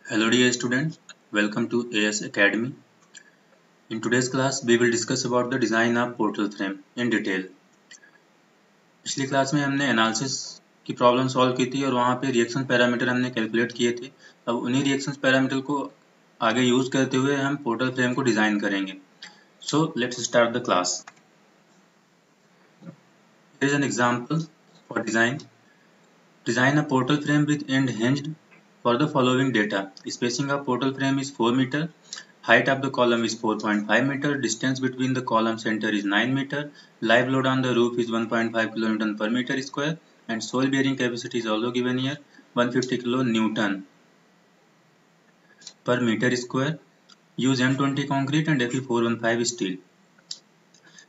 Hello dear student, welcome to AS Academy. In today's class, we will discuss about the design of portal frame in detail. पिछली class में हमने analysis की problem solve की थी और वहाँ पे रिएक्शन पैरामीटर हमने कैलकुलेट किए थे। अब उन्हीं रिएक्शन पैरामीटर को आगे यूज करते हुए हम पोर्टल फ्रेम को डिजाइन करेंगे। So let's start the class. Here is an example for design. Design a portal frame with end hinged for the following data. Spacing of portal frame is 4 meter. Height of the column is 4.5 meter. Distance between the column center is 9 meter. Live load on the roof is 1.5 kN per meter square. And soil bearing capacity is also given here, 150 kN per meter square. Use M20 concrete and Fe415 steel.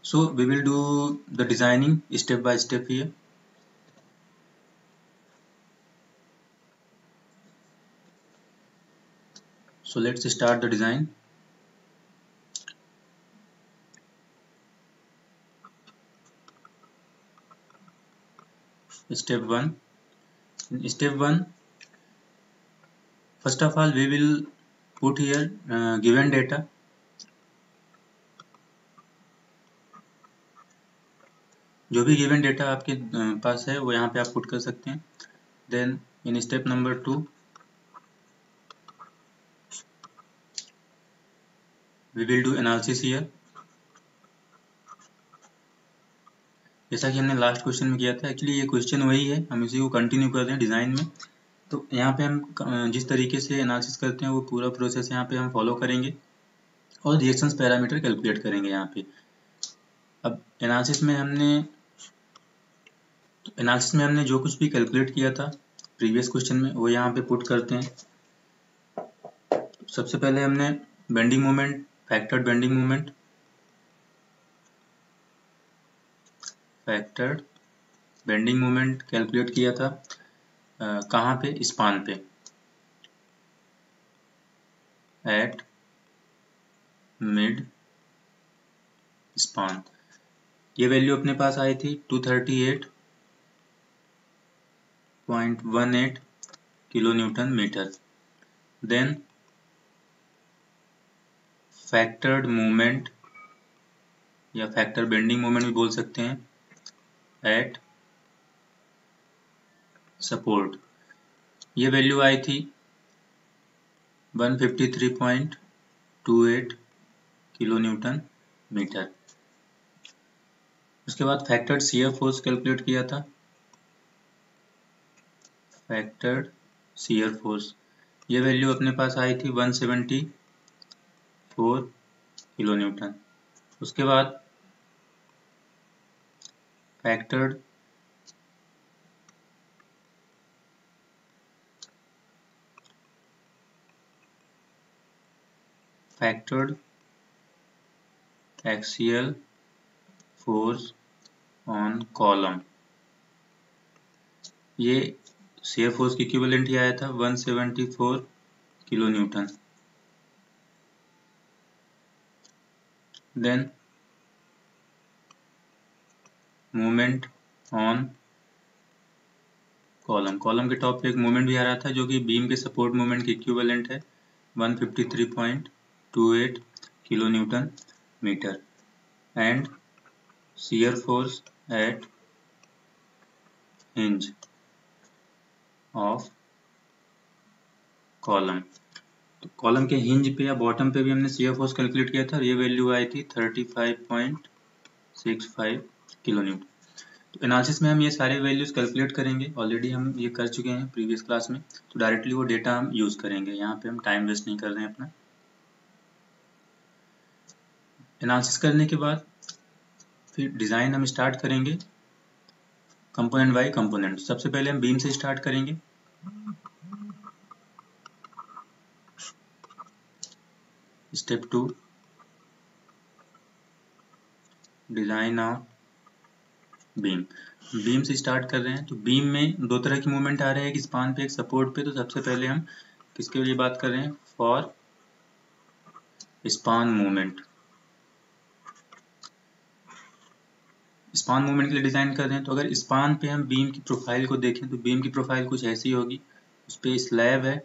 So we will do the designing step by step here. So let's start the design. Step 1. In step 1, first of all we will put here given data. जो भी given data आपके पास है वो यहाँ पे आप put कर सकते हैं. Then in step number 2 we will do analysis here. जैसा कि हमने लास्ट क्वेश्चन में किया था, एक्चुअली ये क्वेश्चन वही है, हम इसी को कंटिन्यू कर रहे हैं डिज़ाइन में. तो यहाँ पे हम जिस तरीके से एनालिसिस करते हैं वो पूरा प्रोसेस यहाँ पे हम फॉलो करेंगे और रिएक्शंस पैरामीटर कैलकुलेट करेंगे यहाँ पे. अब एनालिसिस में हमने जो कुछ भी कैलकुलेट किया था प्रीवियस क्वेश्चन में वो यहाँ पे पुट करते हैं. सबसे पहले हमने bending moment, factored bending moment calculate किया था. कहाँ पे? स्पान पे, एट मिड स्पान. ये वैल्यू अपने पास आई थी 238.18 kilo newton metre. Then factored moment या फैक्टर बेंडिंग मोमेंट भी बोल सकते हैं एट सपोर्ट. ये वैल्यू आई थी 153.28 किलो न्यूटन मीटर. उसके बाद फैक्टर्ड शियर फोर्स कैलकुलेट किया था. फैक्टर्ड शियर फोर्स, ये वैल्यू अपने पास आई थी 174 किलो न्यूटन. उसके बाद factored axial force on column, ये शियर फोर्स की इक्विवेलेंट ही आया था 174 kilo newton. Then moment on column के टॉप पे एक मोमेंट भी आ रहा था जो कि बीम के सपोर्ट मोमेंट की इक्विवेलेंट है 153.28 kilo newton metre. And shear force at hinge of column. तो कॉलम के हिंज पे या बॉटम पे भी हमने शियर फोर्स कैलकुलेट किया था और ये वैल्यू आई थी 35.65 किलो न्यूटन. तो एनालिसिस में हम ये सारे वैल्यूज कैलकुलेट करेंगे. ऑलरेडी हम ये कर चुके हैं प्रीवियस क्लास में, तो डायरेक्टली वो डेटा हम यूज करेंगे. यहाँ पे हम टाइम वेस्ट नहीं कर रहे हैं अपना. एनालिसिस करने के बाद फिर डिज़ाइन हम स्टार्ट करेंगे कंपोनेंट बाय कंपोनेंट. सबसे पहले हम बीम से स्टार्ट करेंगे. Step 2 design of beam. Beam से स्टार्ट कर रहे हैं. तो बीम में दो तरह की मूवमेंट आ रहे हैं, एक स्पान पे एक सपोर्ट पे. तो सबसे पहले हम किसके लिए बात कर रहे हैं? For span movement. Span movement के लिए डिज़ाइन कर रहे हैं. तो अगर स्पान पे हम बीम की प्रोफाइल को देखें तो बीम की प्रोफाइल कुछ ऐसी होगी. उस पर स्लैब है,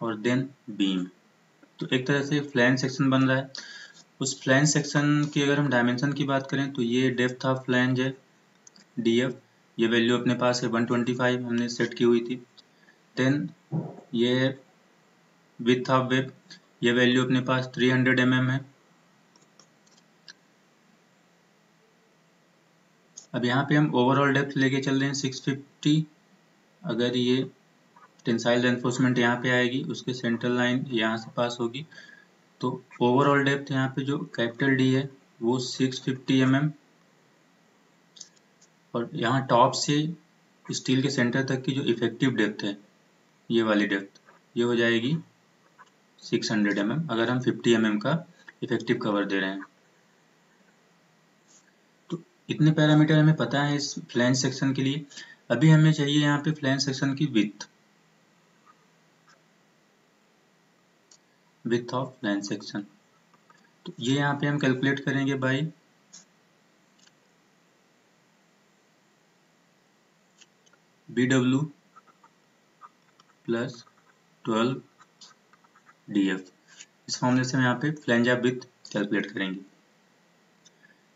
और देन बीम। तो एक तरह से फ्लैंज सेक्शन बन रहा है। उस फ्लैंज सेक्शन की अगर हम डायमेंशन की बात करें तो ये डेप्थ ऑफ फ्लैंज है df, ये वैल्यू अपने पास है 125 हमने सेट की हुई थी। देन ये विड्थ ऑफ वेब, ये वैल्यू अपने पास 300 mm है। अब यहाँ पे हम ओवरऑल डेप्थ लेके चल रहे हैं 650। अगर ये टेंसाइल रेनफोर्समेंट यहाँ पे आएगी, उसके सेंट्रल लाइन यहाँ से पास होगी, तो ओवरऑल डेप्थ यहाँ पे जो कैपिटल डी है वो 650 mm, और यहाँ टॉप से स्टील के सेंटर तक की जो इफेक्टिव डेप्थ है, ये वाली डेप्थ, ये हो जाएगी 600 mm अगर हम 50 mm का इफेक्टिव कवर दे रहे हैं। तो इतने पैरामीटर हमें पता है इस फ्लैंज सेक्शन के लिए। अभी हमें चाहिए यहाँ पे फ्लैंज सेक्शन की विड्थ ऑफ फ्लैंज सेक्शन। तो ये यहाँ पे हम कैलकुलेट करेंगे बाई BW प्लस 12 DF। इस फॉर्मूले से हम यहाँ पे फ्लैंज ऑफ विड्थ कैलकुलेट करेंगे।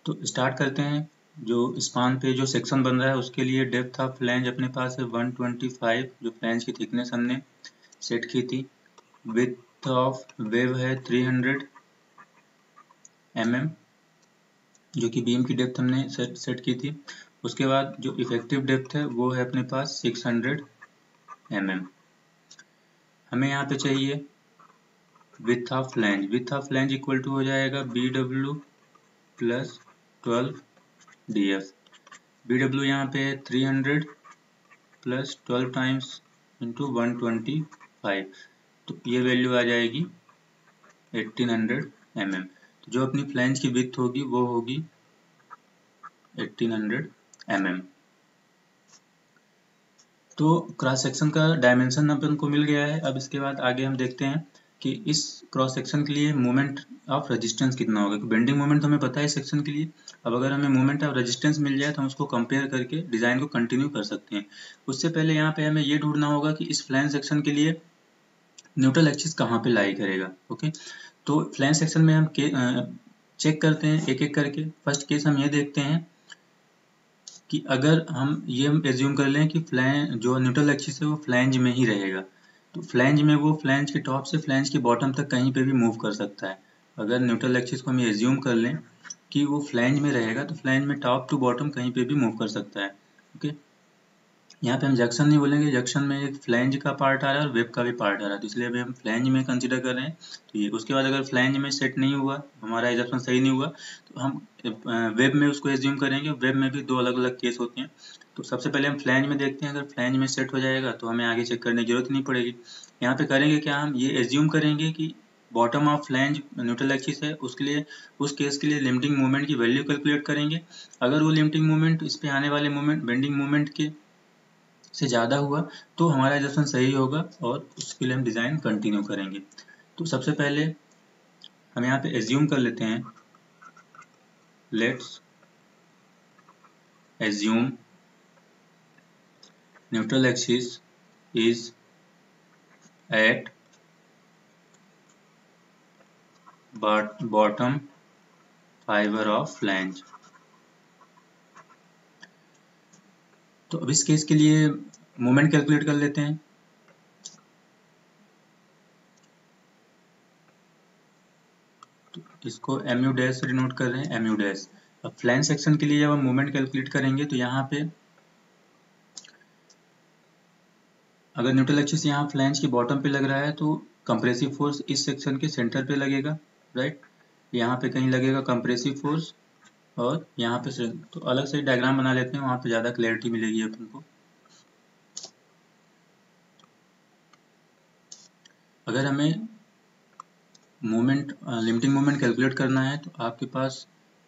तो स्टार्ट करते हैं। जो स्पान पे जो सेक्शन बन रहा है उसके लिए डेप्थ ऑफ फ्लैंज अपने पास है 125, जो फ्लैंज की थिकनेस हमने सेट की थी। विड्थ ऑफ वेव है 300 mm, जो कि बीम की डेप्थ हमने सेट की थी। उसके बाद जो इफेक्टिव डेप्थ है वो है अपने पास 600 mm। हमें यहाँ पे चाहिए width of flange. Width of flange equal to हो जाएगा BW प्लस 12 DF। BW यहाँ पे है 300 प्लस 12 टाइम्स इंटू 125, तो ये वैल्यू आ जाएगी 1800 mm। तो जो अपनी फ्लैंज की विड्थ होगी वो होगी 1800 mm। तो क्रॉस सेक्शन का डायमेंशन अपन को मिल गया है। अब इसके बाद आगे हम देखते हैं कि इस क्रॉस सेक्शन के लिए मोमेंट ऑफ रेजिस्टेंस कितना होगा। बेंडिंग मोमेंट तो हमें पता है सेक्शन के लिए। अब अगर हमें मोमेंट ऑफ रेजिस्टेंस मिल जाए तो हम उसको कंपेयर करके डिज़ाइन को कंटिन्यू कर सकते हैं। उससे पहले यहाँ पे हमें ये ढूंढना होगा कि इस फ्लैंज सेक्शन के लिए न्यूट्रल एक्सिस कहाँ पे लाई करेगा। ओके, तो फ्लैंज सेक्शन में हम चेक करते हैं एक एक करके। फर्स्ट केस हम ये देखते हैं कि अगर हम ये एज्यूम कर लें कि फ्लैंज जो न्यूट्रल एक्सिस है वो फ्लैंज में ही रहेगा, तो फ्लैंज में वो फ्लैंज के टॉप से फ्लैंज के बॉटम तक कहीं पे भी मूव कर सकता है। अगर न्यूट्रल एक्सिस को हम एज्यूम कर लें कि वो फ्लैंज में रहेगा तो फ्लैंज में टॉप टू बॉटम कहीं पे भी मूव कर सकता है। ओके, यहाँ पे हम जंक्शन नहीं बोलेंगे, जंक्शन में एक फ्लैंज का पार्ट आ रहा है और वेब का भी पार्ट आ रहा है, तो इसलिए अभी हम फ्लैंज में कंसिडर कर रहे हैं। तो ये उसके बाद अगर फ्लैंज में सेट नहीं हुआ, हमारा एजम्पशन सही नहीं हुआ, तो हम वेब में उसको एज्यूम करेंगे। वेब में भी दो अलग अलग केस होते हैं। तो सबसे पहले हम फ्लैंज में देखते हैं। अगर फ्लैंज में सेट हो जाएगा तो हमें आगे चेक करने की जरूरत नहीं पड़ेगी। यहाँ पे करेंगे क्या, हम ये एज्यूम करेंगे कि bottom of flange neutral axis है, उसके लिए उस केस के लिए लिमिटिंग मोमेंट की वैल्यू कैलकुलेट करेंगे। अगर वो लिमिटिंग मोमेंट इस पे आने वाले मोमेंट बेंडिंग मोमेंट के से ज़्यादा हुआ तो हमारा एजम्पशन सही होगा और उसके लिए हम डिज़ाइन कंटिन्यू करेंगे। तो सबसे पहले हम यहाँ पे एज्यूम कर लेते हैं, let's assume neutral axis is at bottom fibre of flange. तो अब इस केस के लिए मोमेंट कैलकुलेट कर लेते हैं। तो इसको mu डैश से डिनोट कर रहे हैं, mu डैश। अब फ्लैंज सेक्शन के लिए जब हम मोमेंट कैलकुलेट करेंगे तो यहाँ पे अगर न्यूट्रल एक्सिस यहाँ फ्लैंज के बॉटम पे लग रहा है तो कंप्रेसिव फोर्स इस सेक्शन के सेंटर पे लगेगा, राइट। यहाँ पे कहीं लगेगा कंप्रेसिव फोर्स और यहाँ पे तो अलग से डायग्राम बना लेते हैं, वहाँ पे ज़्यादा क्लैरिटी मिलेगी अपन को। अगर हमें मोमेंट लिमिटिंग मोमेंट कैलकुलेट करना है तो आपके पास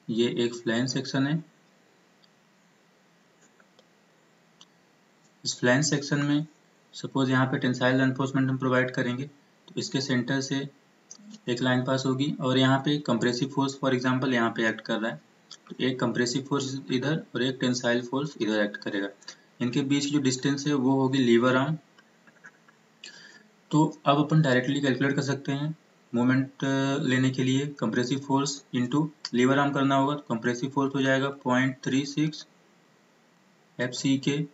ये एक फ्लैंज सेक्शन है। इस फ्लैंज सेक्शन में सपोज यहाँ पे टेंसाइल रेनफोर्समेंट हम प्रोवाइड करेंगे, तो इसके सेंटर से एक लाइन पास होगी और यहाँ पे कंप्रेसिव फोर्स फॉर एग्जांपल यहाँ पे एक्ट कर रहा है, तो एक कंप्रेसिव फोर्स इधर और एक टेंसाइल फोर्स इधर एक्ट करेगा। इनके बीच की जो डिस्टेंस है वो होगी लीवर आर्म। तो अब अपन डायरेक्टली कैलकुलेट कर सकते हैं मोमेंट लेने के लिए compressive force into lever arm करना होगा, तो कंप्रेसिव फोर्स हो जाएगा 0.36 FCK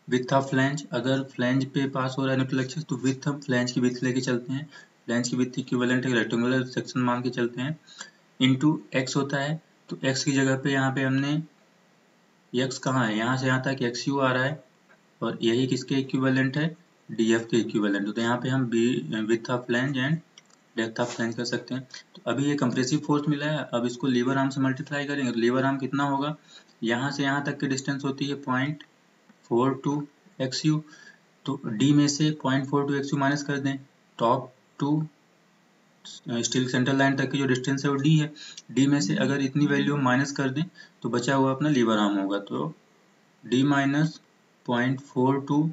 विथ ऑफ फ्लैंज। अगर फ्लैंज पे पास हो रहा है न्यूट्रल एक्सिस तो विथ हम फ्लैंज की विथ लेके चलते हैं, फ्लैंज की विथ इक्विवेलेंट एक रेक्टेंगुलर सेक्शन मान के चलते हैं, इनटू x होता है। तो x की जगह पे यहाँ पे हमने x कहाँ है, यहाँ से यहाँ तक XU आ रहा है और यही किसके इक्विवेलेंट है, DF के इक्विवेलेंट। तो यहाँ पे हम B with of flange and depth of flange कर सकते हैं। तो अभी ये कंप्रेसिव फोर्स मिला है, अब इसको लीवर आर्म से मल्टीप्लाई करेंगे तो लीवर आर्म कितना होगा, यहाँ से यहाँ तक की डिस्टेंस होती है 0.42 XU। तो D में से 0.42 XU माइनस कर दें, top to steel centre line तक की जो डिस्टेंस है वो D है। D में से अगर इतनी वैल्यू हम माइनस कर दें तो बचा हुआ अपना लीवर आर्म होगा, तो D माइनस 0.42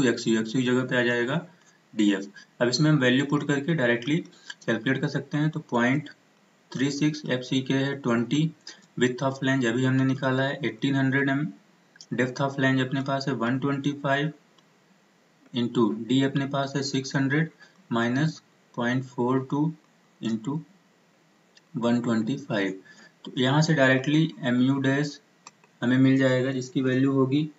XU, XU जगह पे आ जाएगा DF। अब इसमें हम वैल्यू पुट करके डायरेक्टली कैलकुलेट कर सकते हैं। तो 0.36 FCK है 20, विथ ऑफ फ्लैंज अभी हमने निकाला है 1800 mm, डेप्थ ऑफ फ्लैंज अपने पास है 125 इंटू डी अपने पास है 600 माइनस 0.42 इंटू 125। तो यहाँ से डायरेक्टली MU डैश हमें मिल जाएगा जिसकी वैल्यू होगी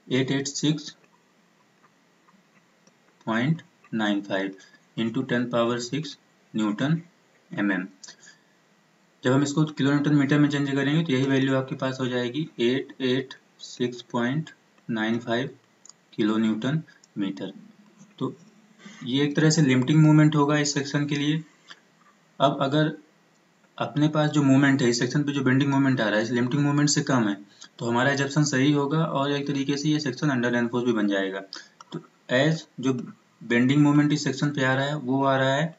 886.95 इंटू 10⁻6 न्यूटन mm। जब हम इसको किलो न्यूटन मीटर में चेंज करेंगे तो यही वैल्यू आपके पास हो जाएगी 886.95 किलो न्यूटन मीटर। तो ये एक तरह से लिमिटिंग मूवमेंट होगा इस सेक्शन के लिए। अब अगर अपने पास जो मूवमेंट है इस सेक्शन पे, जो बेंडिंग मूवमेंट आ रहा है इस लिमिटिंग मूवमेंट से कम है, तो हमारा एजप्शन सही होगा और एक तरीके से ये सेक्शन अंडर एनफोर्स भी बन जाएगा। तो एज जो बेंडिंग मूवमेंट इस सेक्शन पे आ रहा है वो आ रहा है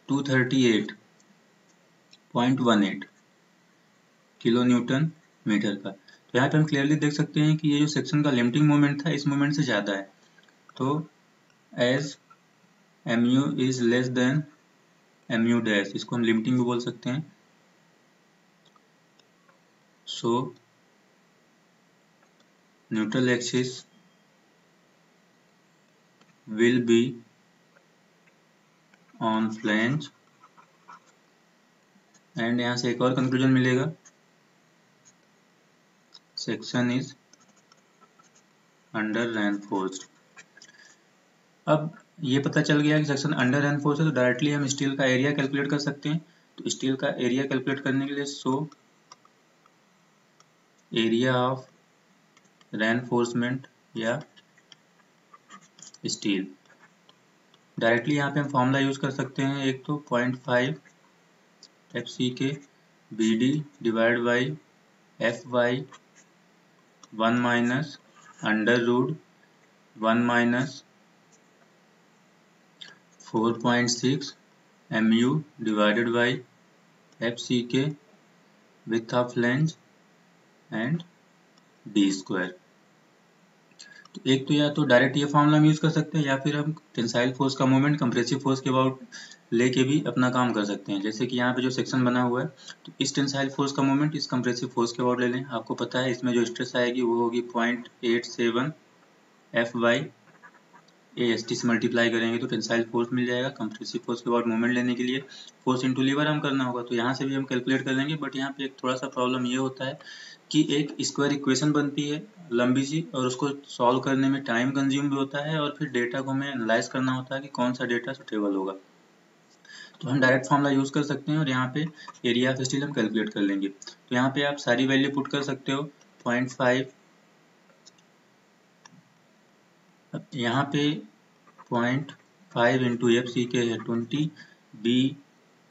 238.18 किलो न्यूटन मीटर का। तो यहाँ पे हम क्लियरली देख सकते हैं कि ये जो सेक्शन का लिमिटिंग मोमेंट था इस मोमेंट से ज़्यादा है। तो as MU is less than MU dash, इसको हम लिमिटिंग भी बोल सकते हैं। So neutral axis will be on flange, and यहाँ से एक और कंक्लूजन मिलेगा, सेक्शन इज अंडर रेनफोर्स्ड। अब ये पता चल गया कि सेक्शन अंडर रेनफोर्स्ड है तो डायरेक्टली हम स्टील का एरिया कैलकुलेट कर सकते हैं। तो स्टील का एरिया कैलकुलेट करने के लिए सो एरिया ऑफ रेनफोर्समेंट या स्टील, डायरेक्टली यहाँ पे हम फॉर्मूला यूज कर सकते हैं। एक तो 0.5 FCK BD divide by FY 1 minus under root 1 minus 4.6 MU divided by FCK width of flange and D square. तो एक तो या तो डायरेक्ट ये फॉर्मूला हम यूज कर सकते हैं या फिर हम टेंसाइल फोर्स का मोमेंट कंप्रेसिव फोर्स के अबाउट लेके भी अपना काम कर सकते हैं। जैसे कि यहाँ पे जो सेक्शन बना हुआ है तो इस टेंसाइल फोर्स का मोमेंट इस कंप्रेसिव फोर्स के अबाउट ले लें। आपको पता है इसमें जो स्ट्रेस आएगी वो होगी 0.87 FY AST से मल्टीप्लाई करेंगे तो टेंसाइल फोर्स मिल जाएगा। कंप्रेसिव फोर्स के बाद मोमेंट लेने के लिए फोर्स इंटू लीवर आर्म करना होगा, तो यहाँ से भी हम कैलकुलेट कर लेंगे। बट यहाँ पे एक थोड़ा सा प्रॉब्लम ये होता है कि एक स्क्वायर इक्वेशन बनती है लंबी सी और उसको सॉल्व करने में टाइम कंज्यूम भी होता है और फिर डेटा को हमें एनालाइज करना होता है कि कौन सा डेटा सुटेबल होगा। तो हम डायरेक्ट फॉर्मूला यूज कर सकते हैं और यहाँ पे एरिया ऑफ स्टील हम कैलकुलेट कर लेंगे। तो यहाँ पे आप सारी वैल्यू पुट कर सकते हो। 0.5 यहाँ पे 0.5 इंटू FCK है 20, B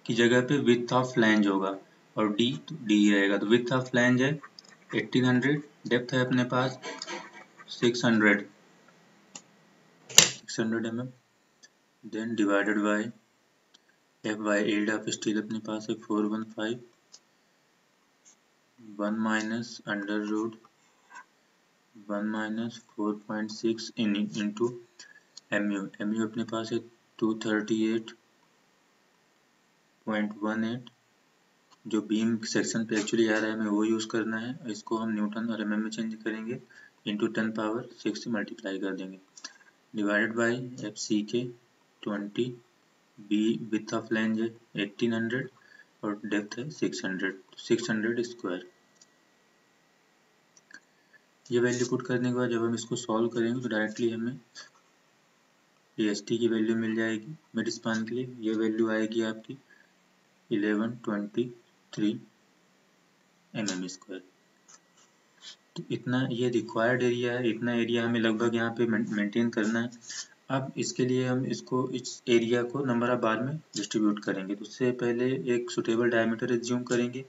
की जगह पे विथ ऑफ फ्लैंज होगा और D तो D ही रहेगा। तो विथ ऑफ फ्लैंज है 1800, डेप्थ है अपने पास 600 mm, then divided by FY yield of steel अपने पास है 415, 1 minus under root 1 minus 4.6 into MU अपने पास है 238.18 जो बीम सेक्शन पे एक्चुअली आ रहा है हमें वो यूज़ करना है। इसको हम न्यूटन और mm में चेंज करेंगे, इंटू 10⁻6 से मल्टीप्लाई कर देंगे, डिवाइडेड बाई एफ सी के 20, बी विथ ऑफ फ्लैंज है 1800 और डेप्थ है 600 स्क्वायर। ये वैल्यू पुट करने के बाद जब हम इसको सॉल्व करेंगे तो डायरेक्टली हमें AST की वैल्यू मिल जाएगी मिड स्पान के लिए। ये वैल्यू आएगी आपकी 1123 mm स्क्वायर। तो इतना ये रिक्वायर्ड एरिया है, इतना एरिया हमें लगभग यहाँ पे मेंटेन करना है। अब इसके लिए हम इसको इस एरिया को नंबर ऑफ बार में डिस्ट्रीब्यूट करेंगे। तो उससे पहले एक सुटेबल डायमीटर एज्यूम करेंगे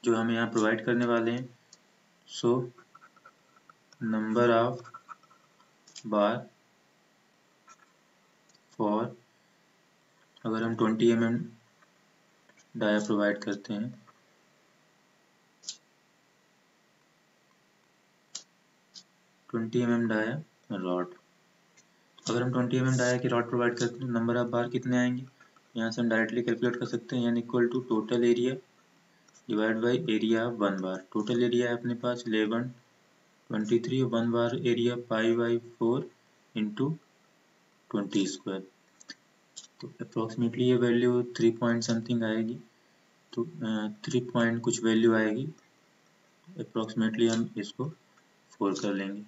जो हमें यहाँ प्रोवाइड करने वाले हैं। So number of bar for, अगर हम 20 mm डाया प्रोवाइड करते हैं, 20 mm डाया रॉड, अगर हम 20 mm डाया की रॉड प्रोवाइड करते हैं तो नंबर ऑफ बार कितने आएंगे, यहाँ से हम डायरेक्टली कैलकुलेट कर सकते हैं, यानी equal to total area divide by area of 1 bar. Total area है अपने पास 1123 और 1 बार एरिया π/4 इंटू 20 स्क्वायर। तो अप्रोक्सीमेटली ये वैल्यू 3 पॉइंट समथिंग आएगी, तो 3 पॉइंट कुछ वैल्यू आएगी। अप्रोक्सीमेटली हम इसको 4 कर लेंगे।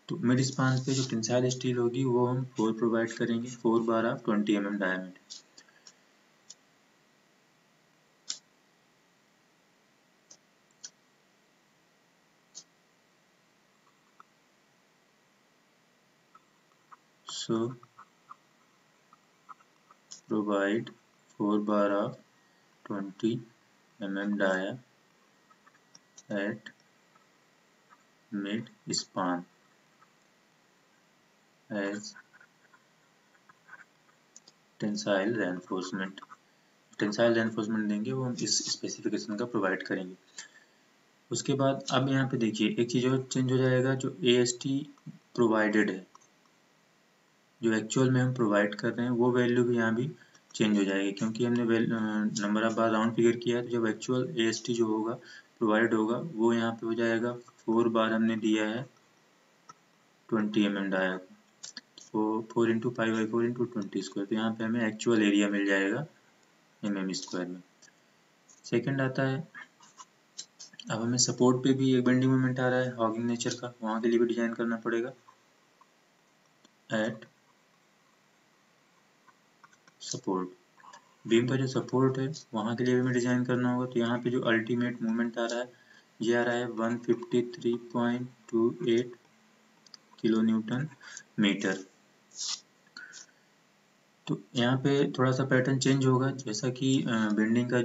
तो मिड स्पान पे जो टेंसाइल स्टील होगी वो हम 4 प्रोवाइड करेंगे, 4 bar of 20 mm diameter. So provide 4 bar of 20 mm dia at mid span as tensile reinforcement. Tensile reinforcement देंगे वो हम इस स्पेसिफिकेशन का प्रोवाइड करेंगे। उसके बाद अब यहाँ पे देखिए एक चीज़ और चेंज हो जाएगा, जो AST प्रोवाइडेड है, जो एक्चुअल में हम प्रोवाइड कर रहे हैं वो वैल्यू भी यहाँ भी चेंज हो जाएगी, क्योंकि हमने number of bar round figure किया है। तो जब एक्चुअल AST जो होगा प्रोवाइड होगा वो यहाँ पे हो जाएगा 4 बार हमने दिया है 20 mm डाया, तो 4 इंटू π/4 इंटू 20 स्क्वायर। तो यहाँ पे हमें एक्चुअल एरिया मिल जाएगा mm स्क्वायर में। सेकंड आता है, अब हमें सपोर्ट पे भी एक बेंडिंग मोमेंट आ रहा है हॉगिंग नेचर का, वहाँ के लिए भी डिजाइन करना पड़ेगा। एट सपोर्ट, बीम का जो सपोर्ट है वहाँ के लिए भी हमें डिजाइन करना होगा। तो यहाँ पे जो अल्टीमेट मोमेंट आ रहा है ये आ रहा है 153.28 किलो न्यूटन मीटर। तो यहाँ पे थोड़ा सा पैटर्न चेंज होगा, जैसा कि बेंडिंग का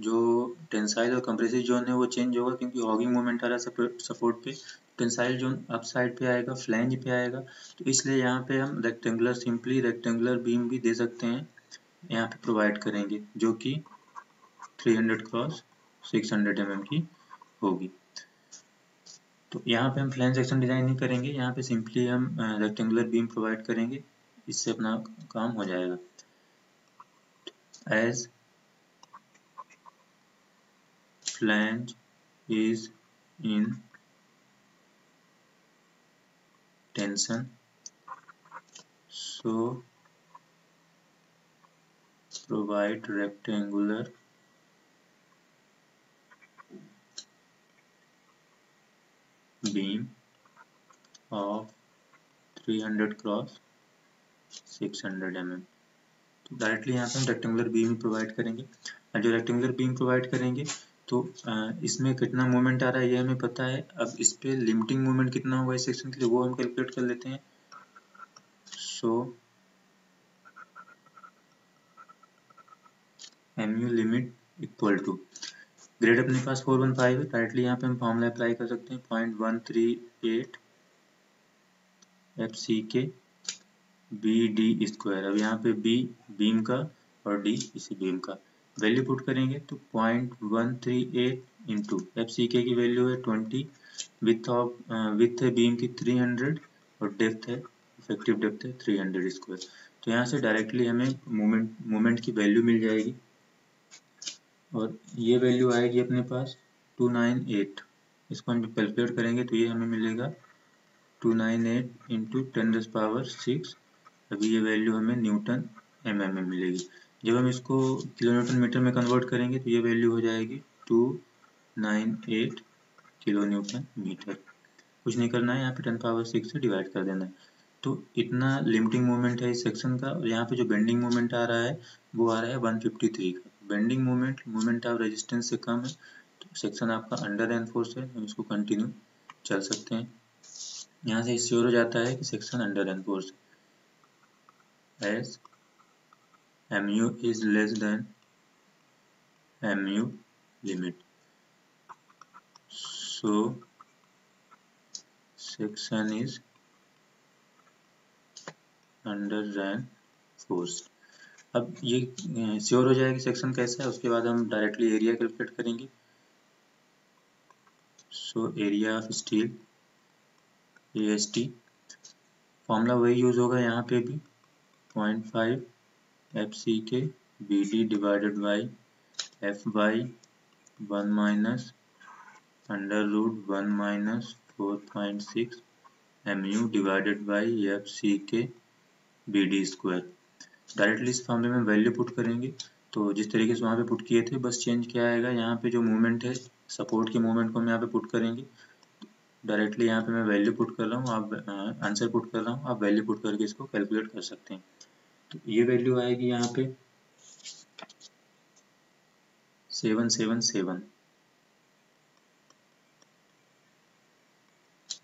जो टेंसाइल और कंप्रेसिव जोन है वो चेंज होगा, क्योंकि हॉगिंग मोमेंट आ रहा है सपोर्ट पे। टेंसाइल जोन अप साइड पे आएगा, फ्लैंज पे आएगा, तो इसलिए यहाँ पे हम रेक्टेंगुलर, सिंपली रेक्टेंगुलर बीम भी दे सकते हैं, यहाँ पे प्रोवाइड करेंगे, जो कि 300 क्रॉस 600 mm की होगी। तो यहाँ पे हम फ्लैंज सेक्शन डिजाइन नहीं करेंगे, यहाँ पे सिंपली हम रेक्टेंगुलर बीम प्रोवाइड करेंगे, इससे अपना काम हो जाएगा। As flange is in tension, so provide rectangular beam of 300 cross 600 mm। तो डायरेक्टली यहाँ पे हम रेक्टेंगुलर बीम ही प्रोवाइड करेंगे। और जो रेक्टेंगुलर बीम प्रोवाइड करेंगे तो इसमें कितना मोमेंट आ रहा है ये हमें पता है। अब इस पे लिमिटिंग मोमेंट कितना होगा इस सेक्शन के लिए वो हम कैलकुलेट कर लेते हैं। So mu limit equal to, grade अपने पास 415 है, डायरेक्टली यहाँ पे हम फॉर्मूला अप्लाई कर सकते हैं 0.138 FCK BD स्क्वायर। अब यहाँ पे B बीम का और D इसी बीम का, वैल्यू पुट करेंगे तो 0.138 इंटू FCK की वैल्यू है 20, विथ है बीम की 300 और डेप्थ है, इफेक्टिव डेप्थ है 300 स्क्वायर। तो यहाँ से डायरेक्टली हमें मोमेंट की वैल्यू मिल जाएगी। और ये वैल्यू आएगी अपने पास 298। इसको हम जब कैलकुलेट करेंगे तो ये हमें मिलेगा 298 इंटू 10⁻⁶। अभी ये वैल्यू हमें न्यूटन mm में मिलेगी। जब हम इसको किलोन्यूटन मीटर में कन्वर्ट करेंगे तो ये वैल्यू हो जाएगी 298 किलो न्यूटन मीटर। कुछ नहीं करना है, यहाँ पे 10⁻⁶ से डिवाइड कर देना है। तो इतना लिमिटिंग मोमेंट है इस सेक्शन का। और यहाँ पे जो बेंडिंग मोमेंट आ रहा है वो आ रहा है 153 का। Bending moment moment of resistance से कम है, तो सेक्शन आपका अंडर एनफोर्स है, हम इसको कंटिन्यू चल सकते हैं। यहाँ से श्योर हो जाता है कि सेक्शन अंडर एनफोर्स है। As mu is less than mu limit, so section is under reinforced। अब ये श्योर हो जाएगी सेक्शन कैसा है, उसके बाद हम डायरेक्टली एरिया कैलकुलेट करेंगे। So area of steel AST, formula वही यूज होगा यहाँ पे भी, 0.5 FCK BD divided by FY 1 minus √1 minus 4.6 mu divided by FCK BD square. Directly इस फॉर्मूले में वैल्यू पुट करेंगे तो जिस तरीके से वहाँ पे पुट किए थे, बस चेंज क्या आएगा, यहाँ पे जो मूवमेंट है सपोर्ट के मूवमेंट को हम यहाँ पे पुट करेंगे। डायरेक्टली यहाँ पे मैं वैल्यू पुट कर रहा हूँ, आप आंसर पुट कर रहा हूँ, आप वैल्यू पुट करके इसको कैलकुलेट कर सकते हैं। तो ये वैल्यू आएगी यहाँ पे 777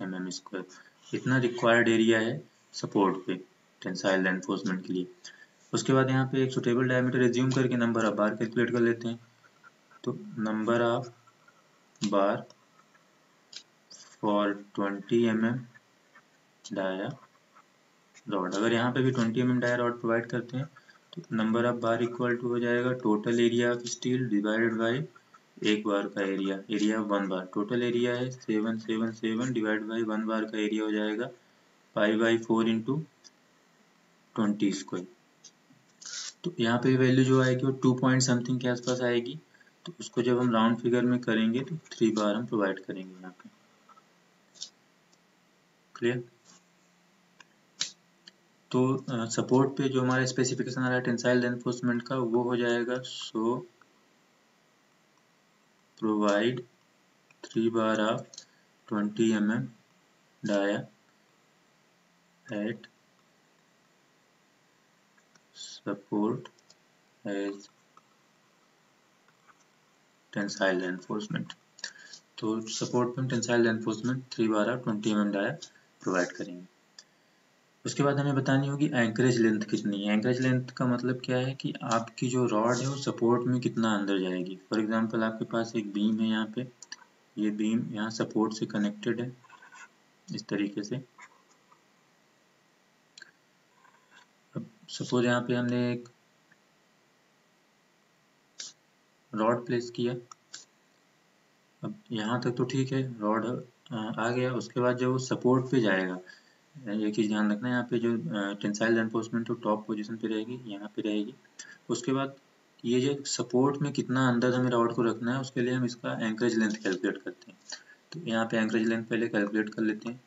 mm²। इतना रिक्वायर्ड एरिया है सपोर्ट पे टेंसाइल रेनफोर्समेंट के लिए। उसके बाद यहाँ पे एक सुटेबल डायमीटर एज्यूम करके नंबर ऑफ बार कैलकुलेट कर लेते हैं। तो number of bar for 20 mm dia rod, अगर यहाँ पे भी 20 mm डाया रॉड प्रोवाइड करते हैं तो number of bar equal to हो जाएगा total area of steel divided by एक बार का area, area 1 bar. Total area है 777 डिवाइड बाई 1 बार का एरिया हो जाएगा π/4 इंटू 20 स्क्वायर। तो यहाँ पे वैल्यू जो आएगी वो 2 पॉइंट समथिंग के आसपास आएगी। तो उसको जब हम राउंड फिगर में करेंगे तो 3 बार हम प्रोवाइड करेंगे यहाँ पे। क्लियर? तो सपोर्ट पे जो हमारा स्पेसिफिकेशन आ रहा है टेंसाइल रेनफोर्समेंट का, वो हो जाएगा so provide 3 bar of 20 mm dia at support as tensile reinforcement. तो सपोर्ट पे tensile reinforcement 3 bar of 20 mm dia provide करेंगे। उसके बाद हमें बतानी होगी एंकरेज लेंथ कितनी है। एंकरेज लेंथ का मतलब क्या है कि आपकी जो रॉड है वो सपोर्ट में कितना अंदर जाएगी। फॉर एग्जांपल आपके पास एक बीम है, यहाँ पे ये बीम यहाँ सपोर्ट से कनेक्टेड है इस तरीके से। अब सपोज यहाँ पे हमने एक रॉड प्लेस किया, अब यहाँ तक तो ठीक है, रॉड आ गया। उसके बाद जब वो सपोर्ट पे जाएगा, एक चीज़ ध्यान रखना है, यहाँ पे जो टेंसाइल रेनफोर्समेंट तो टॉप पोजीशन पे रहेगी, यहाँ पे रहेगी। उसके बाद ये जो सपोर्ट में कितना अंदर हमें रॉड को रखना है, उसके लिए हम इसका एंकरेज लेंथ कैलकुलेट करते हैं। तो यहाँ पे एंकरेज लेंथ पहले कैलकुलेट कर लेते हैं।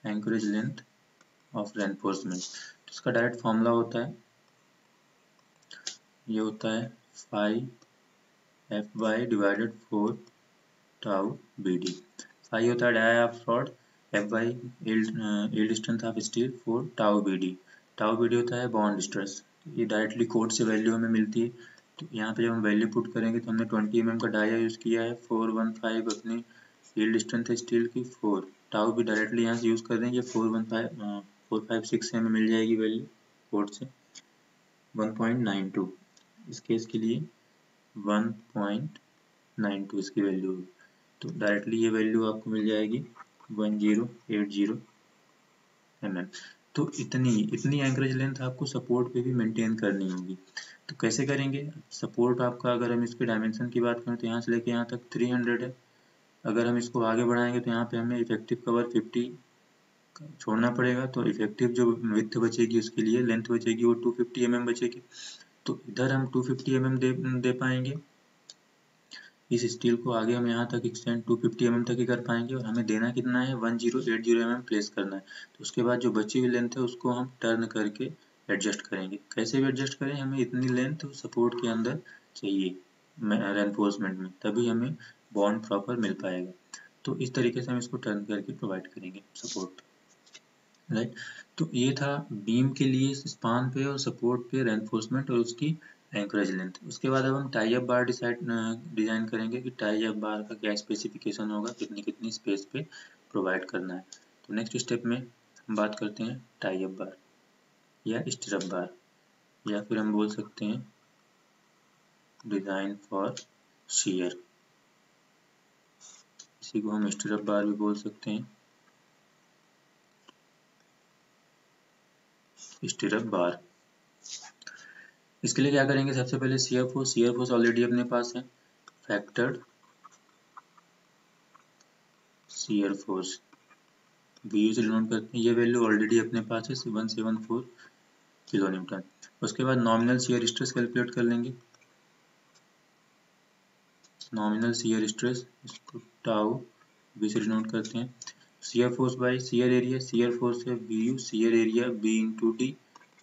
एंकरेज लेंथ ऑफ रेनफोर्समेंट, तो इसका डायरेक्ट फॉर्मूला होता है, ये होता है 5 FY डिवाइडेड 4 टाउ BD। 5 होता है dia of rod, FY yield strength of steel, 4 tau BD। Tau BD होता है बॉन्ड स्ट्रेस। ये डायरेक्टली कोड से वैल्यू हमें मिलती है। तो यहाँ पे जब हम वैल्यू पुट करेंगे तो हमने 20 mm का डाया यूज़ किया है, 415 अपनी यील्ड स्ट्रेंथ है स्टील की, 4 टाउ भी डायरेक्टली यहाँ से यूज़ कर देंगे, 456 हमें मिल जाएगी वैल्यू कोड से, 1.92 इस केस के लिए 1.92 इसकी वैल्यू होगी। तो डायरेक्टली ये वैल्यू आपको मिल जाएगी 1080 mm। तो इतनी एंकरेज लेंथ आपको सपोर्ट पे भी मेंटेन करनी होगी। तो कैसे करेंगे? सपोर्ट आपका अगर हम इसके डायमेंशन की बात करें तो यहाँ से लेके यहाँ तक 300 है। अगर हम इसको आगे बढ़ाएंगे तो यहाँ पे हमें इफेक्टिव कवर 50 छोड़ना पड़ेगा, तो इफेक्टिव जो विड्थ बचेगी उसके लिए लेंथ बचेगी वो 250 mm बचेगी। तो इधर हम 250 mm दे पाएंगे, इस स्टील को आगे हम यहाँ तक एक्सटेंड 250 mm तक ही कर पाएंगे, और हमें देना कितना है 1080 mm प्लेस करना है। तो उसके बाद जो बची हुई लेंथ है उसको हम टर्न करके एडजस्ट करेंगे। कैसे भी एडजस्ट करें, हमें इतनी लेंथ सपोर्ट के अंदर चाहिए रेनफोर्समेंट में, तभी हमें बॉन्ड प्रॉपर मिल पाएगा। तो इस तरीके से हम इसको टर्न करके प्रोवाइड करेंगे सपोर्ट, राइट। तो ये था बीम के लिए स्पान पे और सपोर्ट पे रेनफोर्समेंट और उसकी एंकरेज लेंथ। उसके बाद अब हम टाई अप बार डिजाइन करेंगे कि टाई अप बार का क्या स्पेसिफिकेशन होगा, कितनी कितनी स्पेस पे प्रोवाइड करना है। तो नेक्स्ट स्टेप में हम बात करते हैं टाई अप बार या स्टिरअप बार, या फिर हम बोल सकते हैं डिजाइन फॉर शियर, इसी को हम स्टिरअप बार भी बोल सकते हैं, स्टिरअप बार। इसके लिए क्या करेंगे, सबसे पहले शियर फोर्स ऑलरेडी अपने पास है, फैक्टर्ड शियर फोर्स VU से डिनोट करते हैं, ये वैल्यू ऑलरेडी अपने पास है 174 किलो न्यूटन। उसके बाद नॉमिनल शियर स्ट्रेस कैलकुलेट कर लेंगे, नॉमिनल शियर स्ट्रेस इसको टाउ V से डिनोट करते हैं। Shear force by shear area, shear force है VU, shear area B into D,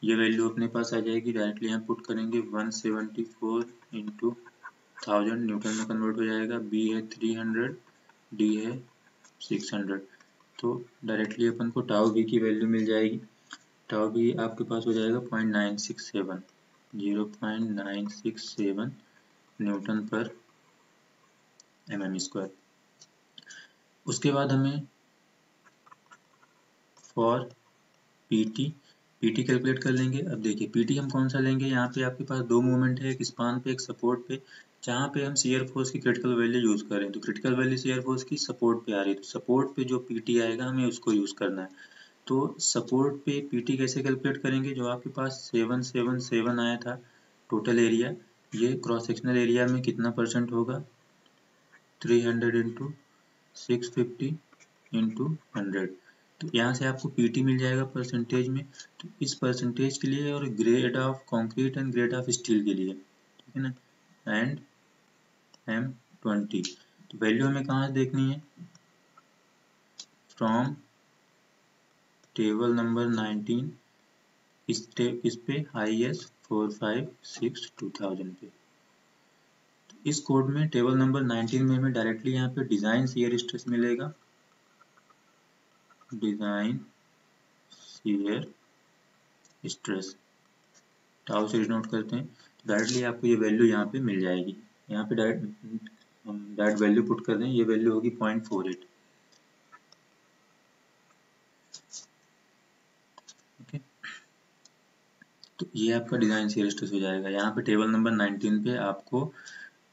ये वैल्यू अपने पास आ जाएगी, डायरेक्टली यहाँ पुट करेंगे 174 इंटू 1000 न्यूटन में कन्वर्ट हो जाएगा। B है 300, D है 600, तो डायरेक्टली अपन को टाउ V की वैल्यू मिल जाएगी। टाउ भी आपके पास हो जाएगा 0.967 न्यूटन पर mm स्क्वायर। उसके बाद हमें फॉर PT कैलकुलेट कर लेंगे। अब देखिए PT हम कौन सा लेंगे, यहाँ पे आपके पास दो मूवमेंट है, एक स्पान पे एक सपोर्ट पे, जहाँ पे हम शियर फोर्स की क्रिटिकल वैल्यू यूज करें, तो क्रिटिकल वैल्यू शियर फोर्स की सपोर्ट पे आ रही है, तो सपोर्ट पे जो PT आएगा हमें उसको यूज करना है। तो सपोर्ट पे PT कैसे कैलकुलेट करेंगे, जो आपके पास 777 आया था टोटल एरिया, ये क्रॉस सेक्शनल एरिया में कितना परसेंट होगा, 300 इंटू 650 इंटू 100, तो यहाँ से आपको PT मिल जाएगा परसेंटेज में। तो इस परसेंटेज के लिए और grade of concrete and grade of steel के लिए, ठीक है ना, एंड M20, तो वैल्यू हमें कहाँ से देखनी है, फ्रॉम टेबल नंबर 19, इस पे IS 456 2000 पे। तो इस कोड में टेबल नंबर 19 में हमें डायरेक्टली यहाँ पे डिजाइन शियर स्ट्रेस मिलेगा, डिजाइन शियर स्ट्रेस टाउ से डिनोट करते हैं, तो डायरेक्टली आपको ये वैल्यू यहाँ पे मिल जाएगी। यहाँ पे डायरेक्ट वैल्यू पुट कर दें, ये वैल्यू होगी 0.48, ओके। तो ये आपका डिजाइन शियर स्ट्रेस हो जाएगा। यहाँ पे टेबल नंबर 19 पे आपको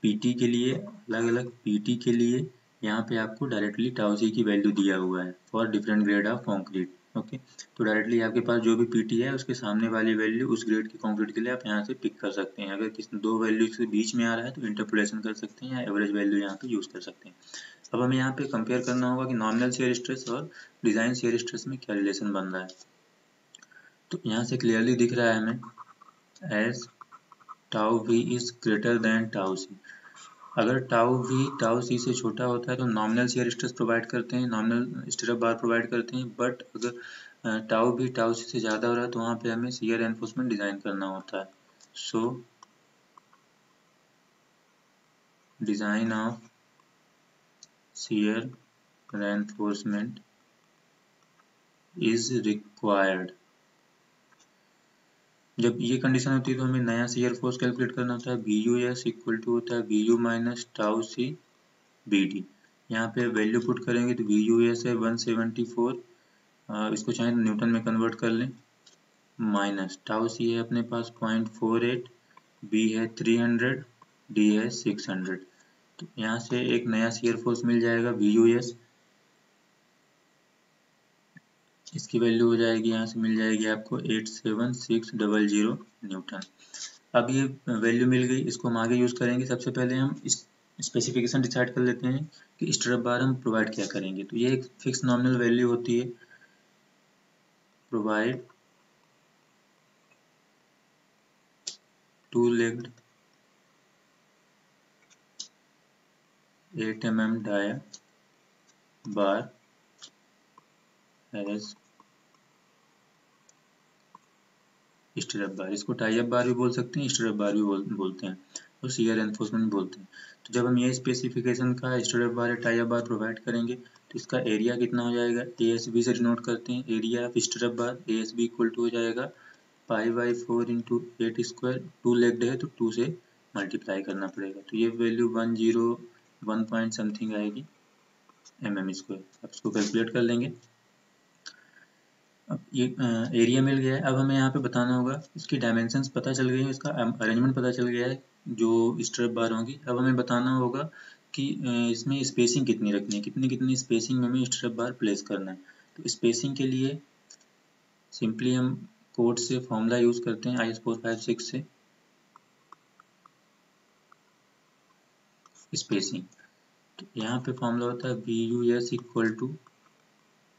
PT के लिए अलग अलग, PT के लिए यहाँ पे आपको डायरेक्टली टाउ सी की वैल्यू दिया हुआ है for different grade of concrete, okay. तो डायरेक्टली आपके पास जो भी PT है उसके सामने वाली वैल्यू उस ग्रेड की कंक्रीट के लिए आप यहाँ से पिक कर सकते हैं। अगर किसी दो वैल्यू के बीच में आ रहा है तो इंटरपोलेशन कर सकते हैं या एवरेज वैल्यू यहाँ पे यूज कर सकते हैं। अब हमें यहाँ पे कंपेयर करना होगा कि नॉमिनल शियर स्ट्रेस और डिजाइन शियर स्ट्रेस में क्या रिलेशन बन रहा है। तो यहाँ से क्लियरली दिख रहा है हमें as tau V is greater than tau C। अगर टाउ V टाउ C से छोटा होता है तो नॉमिनल शियर स्ट्रेस प्रोवाइड करते हैं, नॉमिनल स्टिरअप बार प्रोवाइड करते हैं, बट अगर टाउ V टाउ C से ज़्यादा हो रहा है तो वहाँ पे हमें शियर एनफोर्समेंट डिज़ाइन करना होता है। सो design of shear enforcement is required. जब ये कंडीशन होती है तो हमें नया शियर फोर्स कैलकुलेट करना होता है, VUS इक्वल टू होता है VU minus tau C BD। यहाँ पे वैल्यू पुट करेंगे तो VUS है 174, इसको चाहे तो न्यूटन में कन्वर्ट कर लें, माइनस टाउ C है अपने पास 0.48, B है 300, D है 600। तो यहाँ से एक नया शियर फोर्स मिल जाएगा VUS, इसकी वैल्यू हो जाएगी, यहाँ से मिल जाएगी आपको 87600 न्यूटन। अब ये वैल्यू मिल गई, इसको हम आगे यूज़ करेंगे। सबसे पहले हम इस स्पेसिफिकेशन डिसाइड कर लेते हैं कि स्टिरअप बार हम प्रोवाइड क्या करेंगे। तो ये एक फिक्स नॉमिनल वैल्यू होती है provide two-legged 8 mm dia bar as stirrup bar. इसको टाई अप बार भी बोल सकते हैं, स्टिरअप बार भी बोलते हैं और शियर एनफोर्समेंट बोलते हैं। तो जब हम ये स्पेसिफिकेशन का स्टिरअप बार या टाई अप बार प्रोवाइड करेंगे तो इसका एरिया कितना हो जाएगा, ASB से डिनोट करते हैं area of stirrup bar. ASB equal to हो जाएगा π/4 इंटू 8 स्क्वायर, टू लेग्ड है तो 2 से मल्टीप्लाई करना पड़ेगा, तो ये वैल्यू 101 पॉइंट समथिंग आएगी mm स्क्वायर। अब इसको कैलकुलेट कर लेंगे। अब ये एरिया मिल गया है। अब हमें यहाँ पे बताना होगा, इसकी डायमेंशंस पता चल गई है, इसका अरेंजमेंट पता चल गया है जो स्ट्रिप बार होंगी। अब हमें बताना होगा कि इसमें स्पेसिंग कितनी रखनी है, कितनी कितनी स्पेसिंग में हमें स्ट्रिप बार प्लेस करना है। तो स्पेसिंग के लिए सिंपली हम कोड से फॉर्मूला यूज़ करते हैं IS456 से। स्पेसिंग तो यहाँ पे फॉर्मूला होता है VUS equal to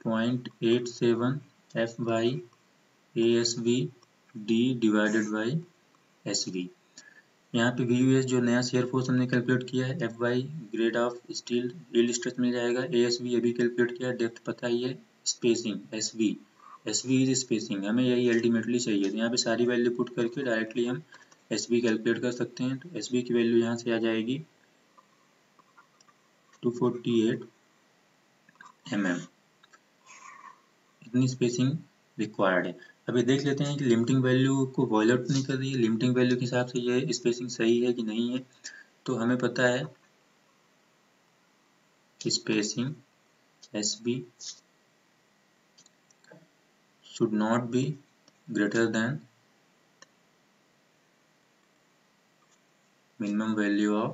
0.87 F/ASV D divided by SV। यहाँ पे VUS जो नया शेयर फोर्स हमने कैलकुलेट किया है, FY grade of steel yield stress मिल जाएगा, ASV अभी कैलकुलेट किया, डेप्थ पता ही है, स्पेसिंग SV इज स्पेसिंग, हमें यही अल्टीमेटली चाहिए। तो यहाँ पे सारी वैल्यू पुट करके डायरेक्टली हम SV कैलकुलेट कर सकते हैं। तो SV की वैल्यू यहाँ से आ जाएगी 248 mm, इतनी स्पेसिंग रिक्वायर्ड है। अभी देख लेते हैं कि लिमिटिंग वैल्यू को वॉयलेट नहीं कर रही है, लिमिटिंग वैल्यू के हिसाब से ये स्पेसिंग सही है कि नहीं है। तो हमें पता है spacing SB should not be greater than minimum value of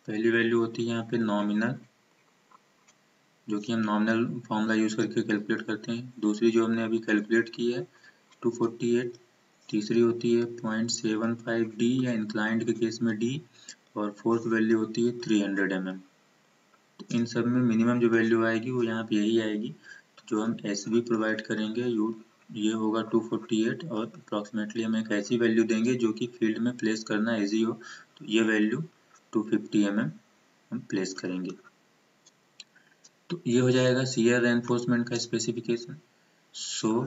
पहली वैल्यू होती है यहाँ पे नॉमिनल, जो कि हम नॉमिनल फॉर्मूला यूज करके कैलकुलेट करते हैं। दूसरी जो हमने अभी कैलकुलेट की है 248, तीसरी होती है 0.75 D या इंक्लाइंड के केस में D, और फोर्थ वैल्यू होती है 300 mm। तो इन सब में मिनिमम जो वैल्यू आएगी वो यहाँ पे यही आएगी। तो जो हम SB प्रोवाइड करेंगे ये होगा 248, और अप्रॉक्सीमेटली हम एक ऐसी वैल्यू देंगे जो कि फील्ड में प्लेस करना इजी हो। तो ये वैल्यू 250 mm हम प्लेस करेंगे। तो ये हो जाएगा शियर रेनफोर्समेंट का specification. So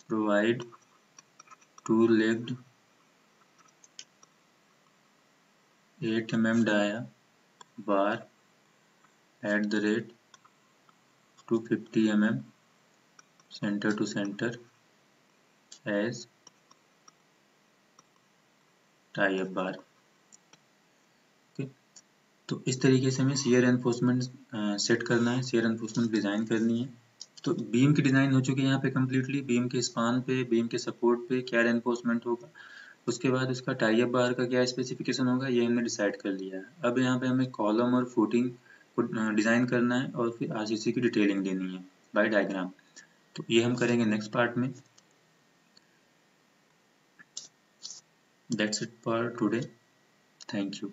provide two legged 8 mm dia bar at the rate 250 mm center to center as tie up bar। okay? तो इस तरीके से हमें शियर एनफोर्समेंट सेट करना है, शियर एनफोर्समेंट डिज़ाइन करनी है। तो बीम की डिज़ाइन हो चुकी है यहाँ पे कम्प्लीटली। बीम के स्पान पे, बीम के सपोर्ट पे क्या एनफोर्समेंट होगा, उसके बाद इसका टाई अप बार का क्या स्पेसिफिकेशन होगा, ये हमने डिसाइड कर लिया है। अब यहाँ पे हमें कॉलम और फुटिंग को डिज़ाइन करना है और फिर RCC की डिटेलिंग देनी है बाय डायग्राम। तो ये हम करेंगे नेक्स्ट पार्ट में। That's it for today, thank you.